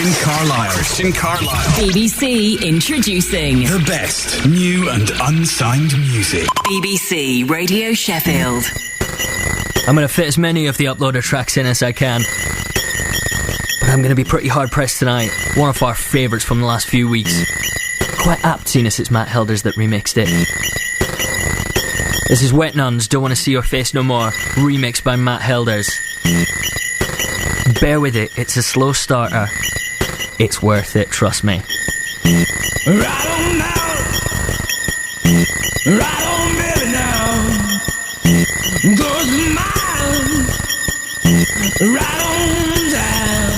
Christian Carlisle. BBC introducing The best new and unsigned music. BBC Radio Sheffield. I'm going to fit as many of the uploader tracks in as I can, but I'm going to be pretty hard pressed tonight. One of our favourites from the last few weeks. Quite apt, seeing as it's Matt Helders that remixed it. This is Wet Nuns, Don't Want to See Your Face No More, remixed by Matt Helders. Bear with it, it's a slow starter. It's worth it, trust me. Right on now, right on baby now, goes mine, right on down,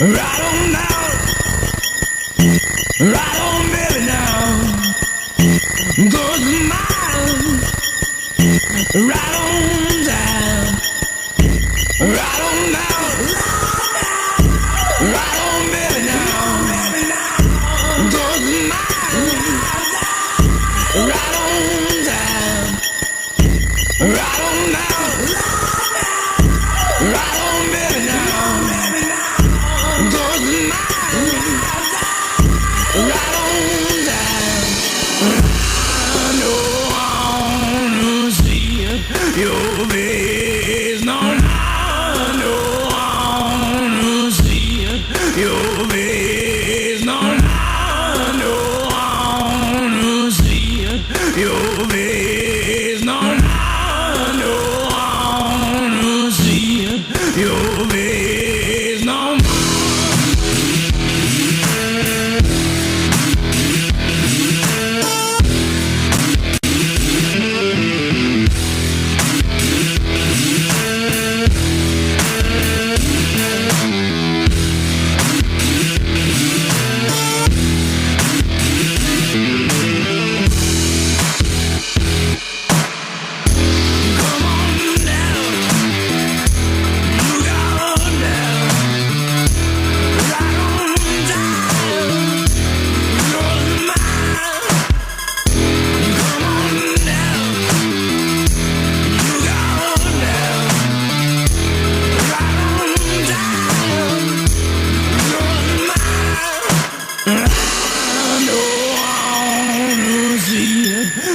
right on now, right on baby now, goes mine, right on down, right on now, right on baby now, goes mine, right on down, right on now, right on baby now, goes mine, right on down. I know I wanna see your face, no, I know I wanna see your face, no, I know I wanna see your face, no, I know I wanna see your face, no.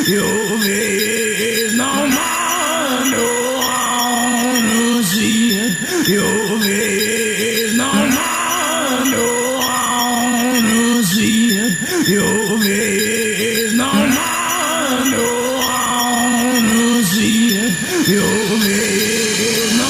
Your face, no, I know I wanna see your face, no, I know I wanna see your face, no, I know I wanna see your face, no.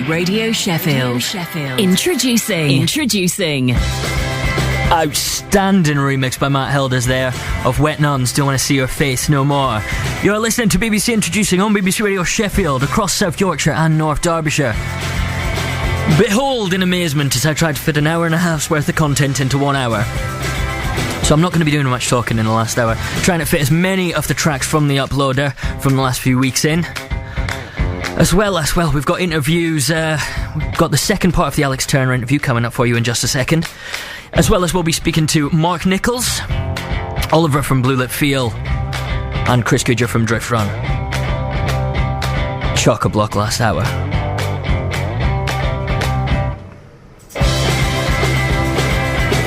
Radio Sheffield. Introducing. Outstanding remix by Matt Helders there of Wet Nuns, Don't Want to See Your Face No More. You're listening to BBC Introducing on BBC Radio Sheffield across South Yorkshire and North Derbyshire. Behold in amazement as I tried to fit an hour and a half's worth of content into 1 hour. So I'm not going to be doing much talking in the last hour, trying to fit as many of the tracks from the uploader from the last few weeks in. As well, we've got interviews. We've got the second part of the Alex Turner interview coming up for you in just a second. As well as we'll be speaking to Mark Nichols, Oliver from Blue Lit Feel, and Chris Goodger from Drift Run. chock-a-block last hour.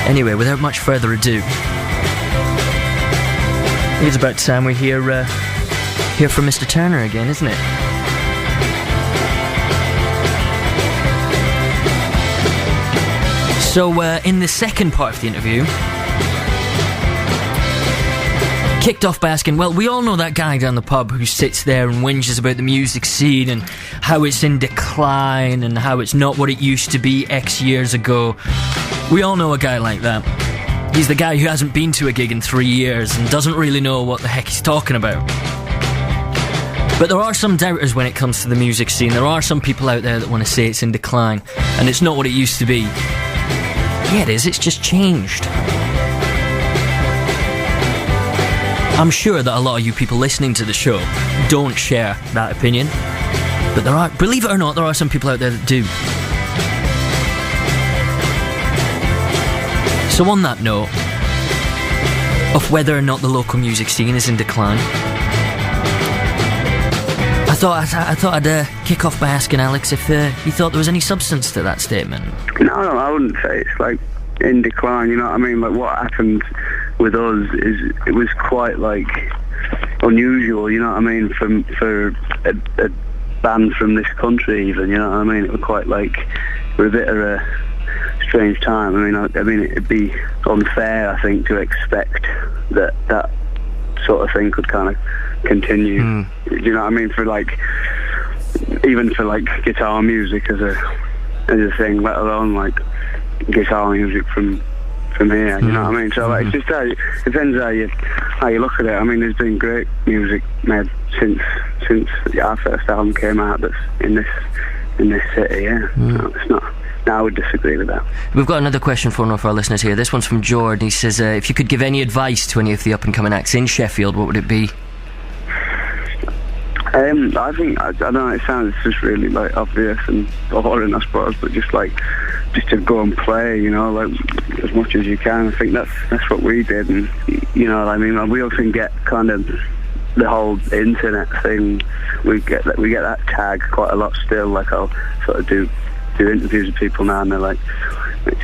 Anyway, without much further ado, I think it's about time we hear from Mr. Turner again, isn't it? So, in the second part of the interview, kicked off by asking, well, we all know that guy down the pub who sits there and whinges about the music scene and how it's in decline and how it's not what it used to be X years ago. We all know a guy like that. He's the guy who hasn't been to a gig in 3 years and doesn't really know what the heck he's talking about. But there are some doubters when it comes to the music scene. There are some people out there that want to say it's in decline and it's not what it used to be. Yeah, it is. It's just changed. I'm sure that a lot of you people listening to the show don't share that opinion. But there are, believe it or not, there are some people out there that do. So on that note, of whether or not the local music scene is in decline, I thought I'd kick off by asking Alex if he thought there was any substance to that statement. No, I wouldn't say it's like in decline, you know what I mean? Like what happened with us is it was quite like unusual, you know what I mean, for a band from this country even, you know what I mean? It was quite like, we're a bit of a strange time. I mean it'd be unfair, I think, to expect that sort of thing could kind of continue. Do you know what I mean? For like, even for like guitar music as a thing, let alone like guitar music from here. You know what I mean? So like, it's just it depends how you look at it. I mean, there's been great music made since our first album came out that's in this city. Yeah, so it's not. No, I would disagree with that. We've got another question for one of our listeners here. This one's from Jordan. He says, if you could give any advice to any of the up-and-coming acts in Sheffield, what would it be? I think, I don't know, it sounds just really like obvious and boring, I suppose, but just to go and play, you know, like as much as you can. I think that's what we did, and you know, I mean, we often get kind of the whole internet thing. We get that tag quite a lot still. Like I'll sort of do interviews with people now, and they're like,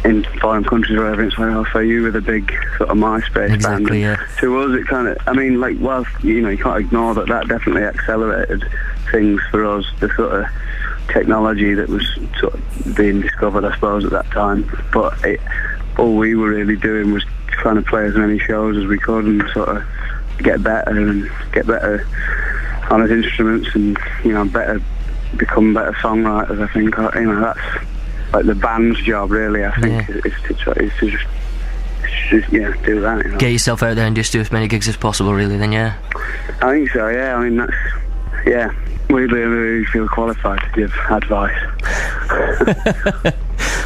in foreign countries or whatever, it's like, oh, so you were the big sort of MySpace band. Yeah. To us, it kind of, I mean, like, whilst, you know, you can't ignore that definitely accelerated things for us, the sort of technology that was sort of being discovered, I suppose, at that time. But all we were really doing was trying to play as many shows as we could and sort of get better on his instruments and, you know, become better songwriters. I think, you know, that's like the band's job, really. I think is to just do that. You know? Get yourself out there and just do as many gigs as possible, really. Then, yeah. I think so. Yeah. I mean, that's we really feel qualified to give advice.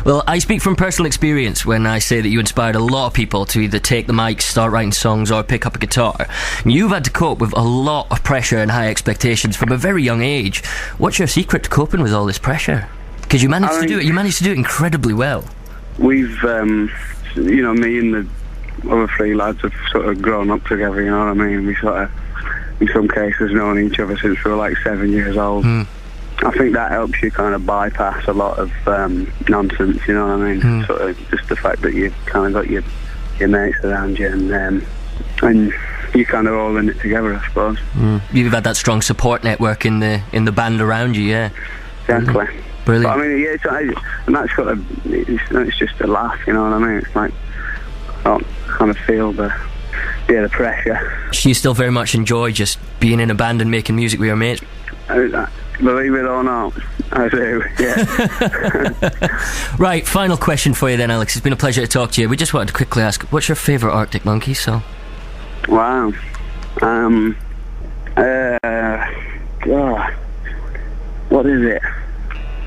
Well, I speak from personal experience when I say that you inspired a lot of people to either take the mic, start writing songs, or pick up a guitar. You've had to cope with a lot of pressure and high expectations from a very young age. What's your secret to coping with all this pressure? Because you managed to do it. You managed to do it incredibly well. We've, you know, me and the other three lads have sort of grown up together. You know what I mean? We sort of, in some cases, known each other since we were like 7 years old. I think that helps you kind of bypass a lot of nonsense, you know what I mean? Sort of just the fact that you've kind of got your mates around you and you're kind of all in it together, I suppose. You've had that strong support network in the band around you, yeah. Exactly. Brilliant. But, I mean, and that's got it's just a laugh, you know what I mean? It's like, I kind of feel the pressure. You still very much enjoy just being in a band and making music with your mates? Believe it or not, I do, yeah. Right, final question for you then, Alex. It's been a pleasure to talk to you. We just wanted to quickly ask, what's your favourite Arctic Monkey song? Wow. God. What is it?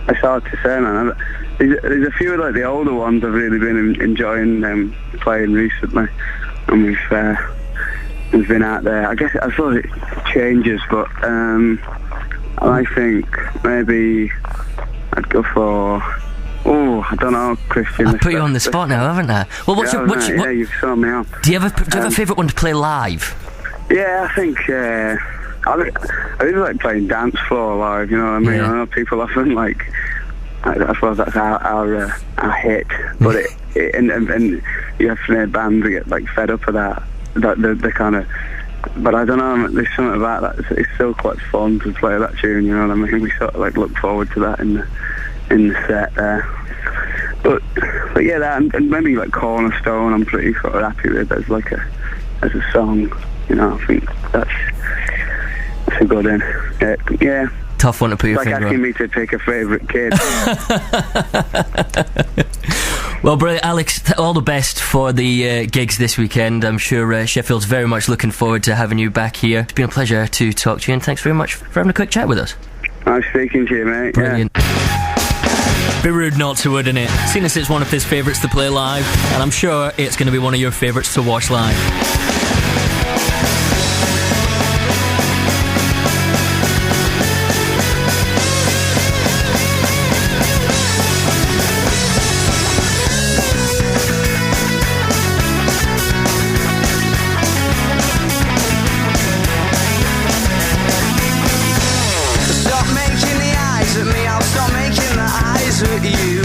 It's hard to say, man. There's a few of like the older ones I've really been enjoying playing recently, and we've been out there. I suppose it changes, but I think maybe I'd go for. Oh, I don't know, Christian. I've put you on the spot now, haven't I? Well, you've thrown me off. Do you have a favourite one to play live? Yeah, I think I really like playing Dancefloor live, you know what I mean? Yeah. I know people often, like, I suppose that's our hit, but and you have to bands that get, like, fed up of that the kind of... But I don't know, there's something about that. It's still quite fun to play that tune, you know what I mean? We sort of, like, look forward to that in the set there. But yeah, that and maybe like Cornerstone, I'm pretty sort of happy with as a song. You know, I think that's a good one. Yeah. Tough one to put your It's like finger asking on. me to pick a favourite kid. Well, brilliant, Alex, all the best for the gigs this weekend. I'm sure Sheffield's very much looking forward to having you back here. It's been a pleasure to talk to you, and thanks very much for having a quick chat with us. Nice speaking to you, mate. Brilliant. Be rude not to, wouldn't it? Seeing as it's one of his favourites to play live, and I'm sure it's going to be one of your favourites to watch live. Stop making the eyes at me, I'll stop making the eyes at you.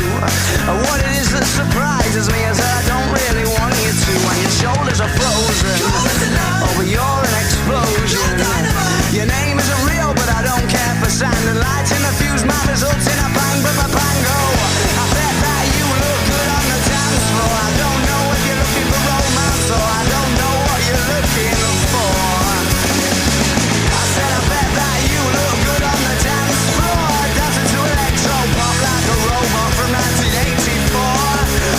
What it is that surprises me is that I don't really want you to. When your shoulders are frozen, oh but you're an explosion. Your name isn't real but I don't care for sand and lights in the fuse, my results in a bang but my bango. I bet that you look good on the dance floor. I don't know if you're looking for romance or I don't know what you're looking for. I said I bet that you look good on the dance floor, dancing to electro pop like a robot from 1984.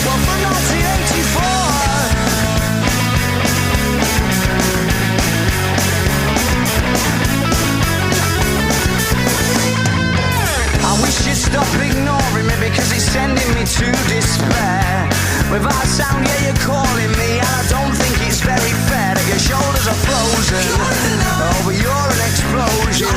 Well, from 1984. I wish you'd stop ignoring me because it's sending me to despair. Without sound, yeah, you're calling me, and I don't think it's very fair that your shoulders are frozen. Oh, but you're an explosion.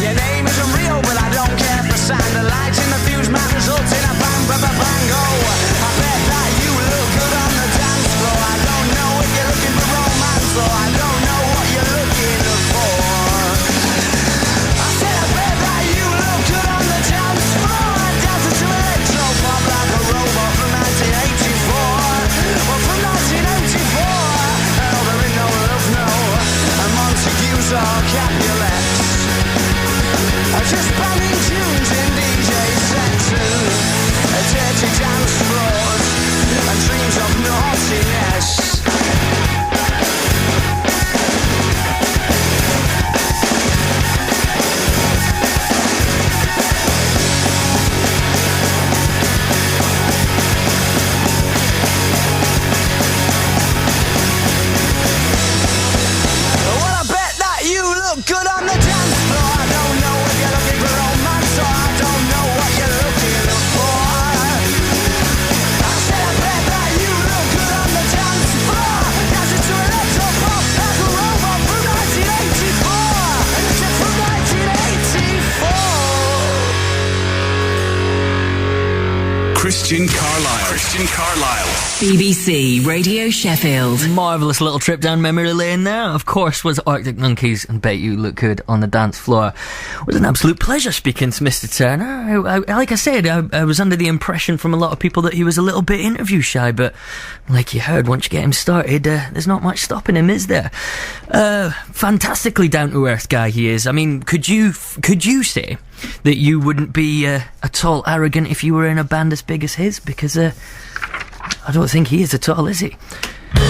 Your name isn't real, but I don't care for sound. The lights in the fuse, my results in a bang, bang, bang, bang, go. I bet that you look good on the dance floor. I don't know if you're looking for romance, or I don't know what you're looking for. I said I bet that you look good on the dance floor, dancing to electro pop like a robot from 1984. Well, from 1984. Oh, there ain't no love, no. And Montague's or Capulets. Just banging tunes in DJ sets and dirty dance floors and dreams of naughtiness. Well, I bet that you look good on the dance floor. I don't know if you're looking for romance or I don't know what you're looking for. I said I bet that you look good on the dance floor, dancing to electro pop like a robot from 1984. Just from 1984. Christian Carlisle. BBC Radio Sheffield. Marvellous little trip down memory lane there. Of course, was Arctic Monkeys and Bet You Look Good on the Dance Floor. It was an absolute pleasure speaking to Mr. Turner. I like I said, I was under the impression from a lot of people that he was a little bit interview shy, but like you heard, once you get him started, there's not much stopping him, is there? Fantastically down-to-earth guy he is. I mean, could you say that you wouldn't be at all arrogant if you were in a band as big as his? Because I don't think he is at all, is he?